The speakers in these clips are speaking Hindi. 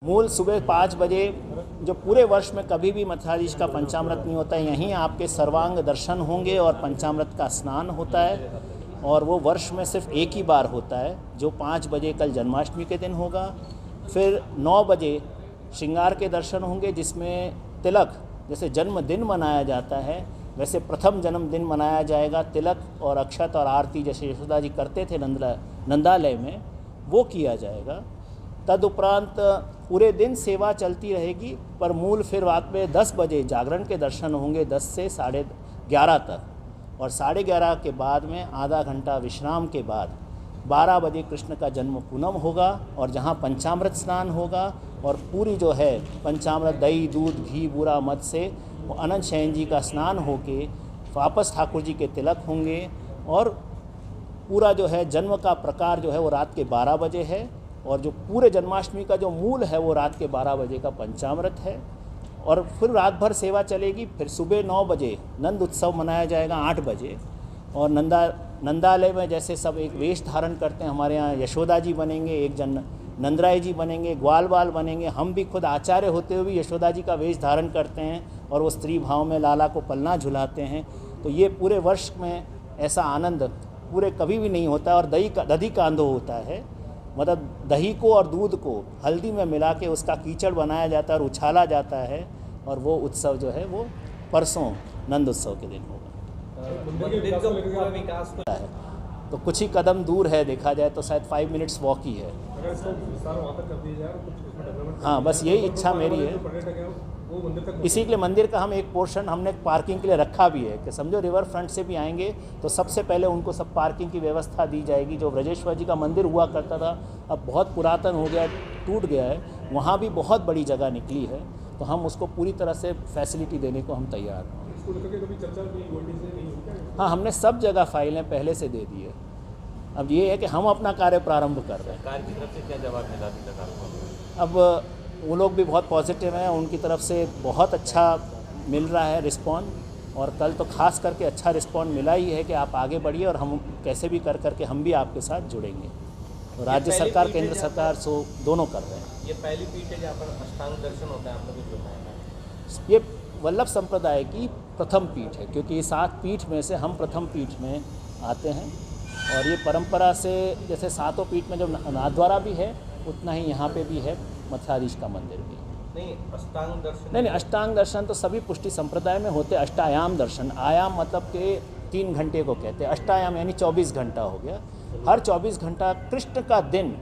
मूल सुबह 5 बजे, जो पूरे वर्ष में कभी भी मत्स्याधीश का पंचामृत नहीं होता है, यहीं आपके सर्वांग दर्शन होंगे और पंचामृत का स्नान होता है। और वो वर्ष में सिर्फ एक ही बार होता है, जो 5 बजे कल जन्माष्टमी के दिन होगा। फिर 9 बजे श्रृंगार के दर्शन होंगे, जिसमें तिलक, जैसे जन्मदिन मनाया जाता है वैसे प्रथम जन्मदिन मनाया जाएगा। तिलक और अक्षत और आरती जैसे यशोदा जी करते थे नंदालय में, वो किया जाएगा। तदुपरांत पूरे दिन सेवा चलती रहेगी, पर मूल फिर रात में 10 बजे जागरण के दर्शन होंगे, 10 से 11:30 तक। और 11:30 के बाद में आधा घंटा विश्राम के बाद 12 बजे कृष्ण का जन्म पूनम होगा, और जहाँ पंचामृत स्नान होगा और पूरी जो है पंचामृत दही दूध घी बूरा मध से वो अनंत शयन जी का स्नान होके वापस ठाकुर जी के तिलक होंगे। और पूरा जो है जन्म का प्रकार जो है वो रात के 12 बजे है, और जो पूरे जन्माष्टमी का जो मूल है वो रात के 12 बजे का पंचामृत है। और फिर रात भर सेवा चलेगी। फिर सुबह 9 बजे नंद उत्सव मनाया जाएगा 8 बजे। और नंदालय में जैसे सब एक वेश धारण करते हैं, हमारे यहाँ यशोदा जी बनेंगे, एक जन नंदराय जी बनेंगे, ग्वाल बाल बनेंगे। हम भी खुद आचार्य होते हुए भी यशोदा जी का वेश धारण करते हैं और वो स्त्री भाव में लाला को पलना झुलाते हैं। तो ये पूरे वर्ष में ऐसा आनंद पूरे कभी भी नहीं होता। और दधी कांधो होता है, मतलब दही को और दूध को हल्दी में मिला के उसका कीचड़ बनाया जाता है और उछाला जाता है। और वो उत्सव जो है वो परसों नंद उत्सव के दिन होगा। तो कुछ ही कदम दूर है, देखा जाए तो शायद 5 मिनट्स वॉक ही है। हाँ, बस यही इच्छा मेरी है। इसी के लिए मंदिर का हम एक पोर्शन हमने पार्किंग के लिए रखा भी है कि समझो रिवर फ्रंट से भी आएंगे तो सबसे पहले उनको सब पार्किंग की व्यवस्था दी जाएगी। जो ब्रजेश्वर जी का मंदिर हुआ करता था, अब बहुत पुरातन हो गया, टूट गया है, वहाँ भी बहुत बड़ी जगह निकली है, तो हम उसको पूरी तरह से फैसिलिटी देने को हम तैयार हैं। हाँ, हमने सब जगह फाइलें पहले से दे दी है। अब ये है कि हम अपना कार्य प्रारंभ कर रहे हैं। सरकार की तरफ से क्या जवाब मिला अभी तक आपको? अब वो लोग भी बहुत पॉजिटिव हैं, उनकी तरफ से बहुत अच्छा मिल रहा है रिस्पॉन्ड। और कल तो खास करके अच्छा रिस्पॉन्ड मिला ही है कि आप आगे बढ़िए और हम कैसे भी कर करके हम भी आपके साथ जुड़ेंगे। तो राज्य सरकार केंद्र सरकार सो दोनों कर रहे हैं। ये पहली पीठ है जहाँ पर अष्टांग दर्शन होता है, आपने कुछ बताया? ये वल्लभ संप्रदाय की प्रथम पीठ है, क्योंकि ये 7 पीठ में से हम प्रथम पीठ में आते हैं। और ये परंपरा से जैसे 7 पीठ में जो नाथद्वारा भी है, उतना ही यहाँ पे भी है मत्स्याधीश का मंदिर भी। नहीं, अष्टांग दर्शन नहीं, अष्टांग दर्शन तो सभी पुष्टि संप्रदाय में होते। अष्टायाम दर्शन, आयाम मतलब के 3 घंटे को कहते हैं, अष्टायाम यानी 24 घंटा हो गया। हर 24 घंटा कृष्ण का दिन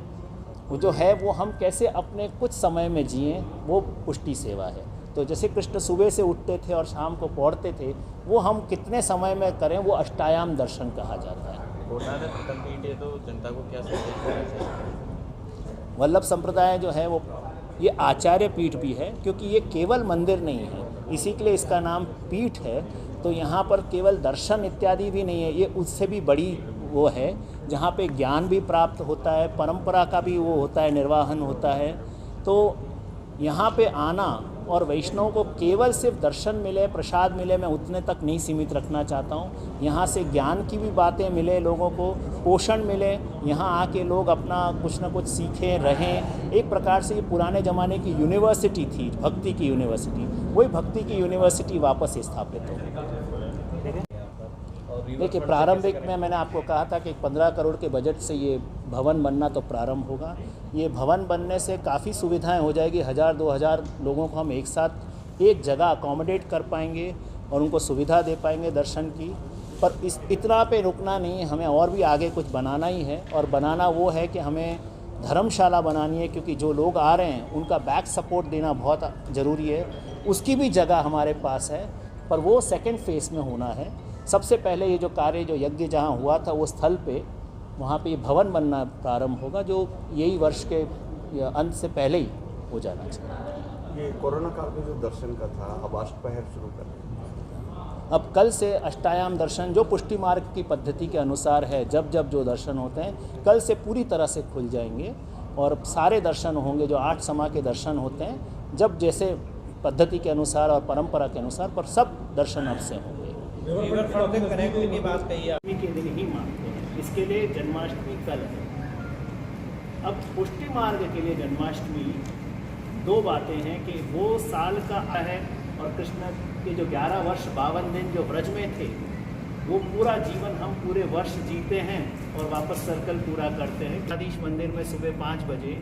वो जो है वो हम कैसे अपने कुछ समय में जिएँ, वो पुष्टि सेवा है। तो जैसे कृष्ण सुबह से उठते थे और शाम को पौढ़ते थे, वो हम कितने समय में करें, वो अष्टायाम दर्शन कहा जाता है। प्रथम पीठ है तो जनता को क्या संदेश? वल्लभ संप्रदाय जो है वो ये आचार्य पीठ भी है, क्योंकि ये केवल मंदिर नहीं है, इसी के लिए इसका नाम पीठ है। तो यहाँ पर केवल दर्शन इत्यादि भी नहीं है, ये उससे भी बड़ी वो है जहाँ पे ज्ञान भी प्राप्त होता है, परंपरा का भी वो होता है, निर्वाहन होता है। तो यहाँ पे आना और वैष्णव को केवल सिर्फ दर्शन मिले, प्रसाद मिले, मैं उतने तक नहीं सीमित रखना चाहता हूँ। यहाँ से ज्ञान की भी बातें मिले, लोगों को पोषण मिले, यहाँ आके लोग अपना कुछ ना कुछ सीखें, रहें। एक प्रकार से ये पुराने ज़माने की यूनिवर्सिटी थी, भक्ति की यूनिवर्सिटी, वही भक्ति की यूनिवर्सिटी वापस स्थापित हो। देखिए, प्रारंभिक में मैंने आपको कहा था कि 15 करोड़ के बजट से ये भवन बनना तो प्रारंभ होगा। ये भवन बनने से काफ़ी सुविधाएं हो जाएगी। 1000-2000 लोगों को हम एक साथ एक जगह अकोमोडेट कर पाएंगे और उनको सुविधा दे पाएंगे दर्शन की। पर इतना पे रुकना नहीं है, हमें और भी आगे कुछ बनाना ही है। और बनाना वो है कि हमें धर्मशाला बनानी है, क्योंकि जो लोग आ रहे हैं उनका बैक सपोर्ट देना बहुत ज़रूरी है। उसकी भी जगह हमारे पास है, पर वो सेकेंड फेज़ में होना है। सबसे पहले ये जो कार्य, जो यज्ञ जहाँ हुआ था वो स्थल पे, वहाँ पे ये भवन बनना प्रारंभ होगा, जो यही वर्ष के अंत से पहले ही हो जाना चाहिए। ये कोरोना काल में जो दर्शन का था, अब अष्टपहर शुरू कर रहे हैं। अब कल से अष्टायाम दर्शन जो पुष्टि मार्ग की पद्धति के अनुसार है, जब जब जो दर्शन होते हैं कल से पूरी तरह से खुल जाएंगे। और सारे दर्शन होंगे जो 8 समा के दर्शन होते हैं, जब जैसे पद्धति के अनुसार और परंपरा के अनुसार, पर सब दर्शन अब से होंगे। रिवर फ्रंट से कनेक्ट की बात कही आप। के दिन ही मानते हैं, इसके लिए जन्माष्टमी कल है। अब पुष्टि मार्ग के लिए जन्माष्टमी दो बातें हैं कि वो साल का है और कृष्ण के जो 11 वर्ष 52 दिन जो ब्रज में थे, वो पूरा जीवन हम पूरे वर्ष जीते हैं और वापस सर्कल पूरा करते हैं। मथुराधीश मंदिर में सुबह 5 बजे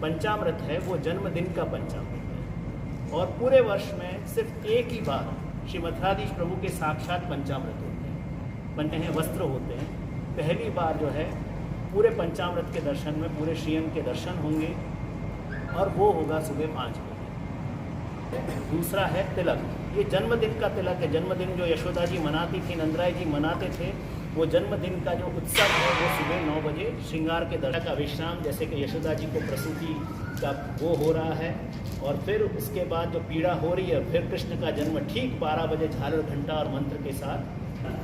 पंचामृत है, वो जन्मदिन का पंचामृत है और पूरे वर्ष में सिर्फ एक ही बार श्री मथुराधीश प्रभु के साक्षात पंचामृत होते हैं, बनते हैं, वस्त्र होते हैं। पहली बार जो है पूरे पंचामृत के दर्शन में पूरे श्रीअंग के दर्शन होंगे और वो होगा सुबह 5 बजे। दूसरा है तिलक, ये जन्मदिन का तिलक है। जन्मदिन जो यशोदा जी मनाती थी, नंदराय जी मनाते थे, वो जन्मदिन का जो उत्सव है वो सुबह 9 बजे श्रृंगार के दर्शन का विश्राम, जैसे कि यशोदा जी को प्रसूति का वो हो रहा है और फिर उसके बाद जो पीड़ा हो रही है, फिर कृष्ण का जन्म ठीक 12 बजे झालर घंटा और मंत्र के साथ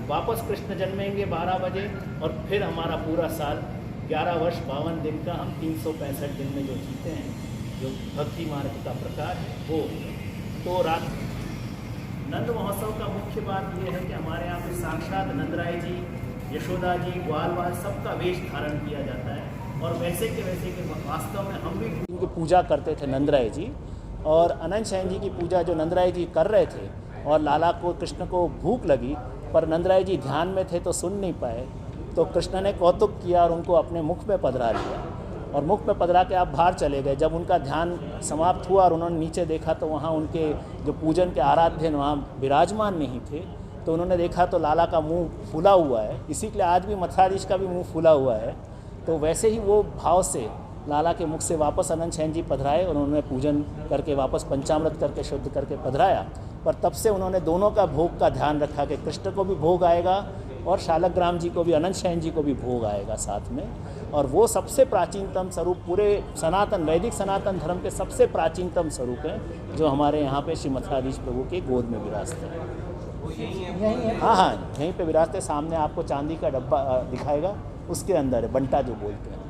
वापस कृष्ण जन्मेंगे 12 बजे और फिर हमारा पूरा साल 11 वर्ष 52 दिन का हम 365 दिन में जो जीते हैं, जो भक्ति मार्ग का प्रकार है वो। तो रात नंद महोत्सव का मुख्य बात ये है कि हमारे यहाँ पे साक्षात नंदराय जी, यशोदा जी, ग्वाल वाल सबका वेश धारण किया जाता है और वैसे के वास्तव में हम भी उनकी पूजा करते थे नंदराय जी। और अनंत शयन जी की पूजा जो नंदराय जी कर रहे थे और लाला को कृष्ण को भूख लगी पर नंदराय जी ध्यान में थे तो सुन नहीं पाए, तो कृष्ण ने कौतुक किया और उनको अपने मुख में पधरा लिया और मुख में पधरा के आप बाहर चले गए। जब उनका ध्यान समाप्त हुआ और उन्होंने नीचे देखा तो वहाँ उनके जो पूजन के आराध्य वहाँ विराजमान नहीं थे, तो उन्होंने देखा तो लाला का मुंह फूला हुआ है। इसी के लिए आज भी मथुराधीश का भी मुंह फूला हुआ है। तो वैसे ही वो भाव से लाला के मुख से वापस अनंत शयन जी पधराए और उन्होंने पूजन करके वापस पंचामृत करके शुद्ध करके पधराया। पर तब से उन्होंने दोनों का भोग का ध्यान रखा कि कृष्ण को भी भोग आएगा और शालग्राम जी को भी, अनंत शयन जी को भी भोग आएगा साथ में। और वो सबसे प्राचीनतम स्वरूप पूरे सनातन वैदिक सनातन धर्म के सबसे प्राचीनतम स्वरूप हैं जो हमारे यहाँ पे श्री मथुराधीश प्रभु के गोद में विराजते हैं। हाँ, यहीं पे विराजते। सामने आपको चांदी का डब्बा दिखाएगा, उसके अंदर है, बंटा जो बोलते हैं।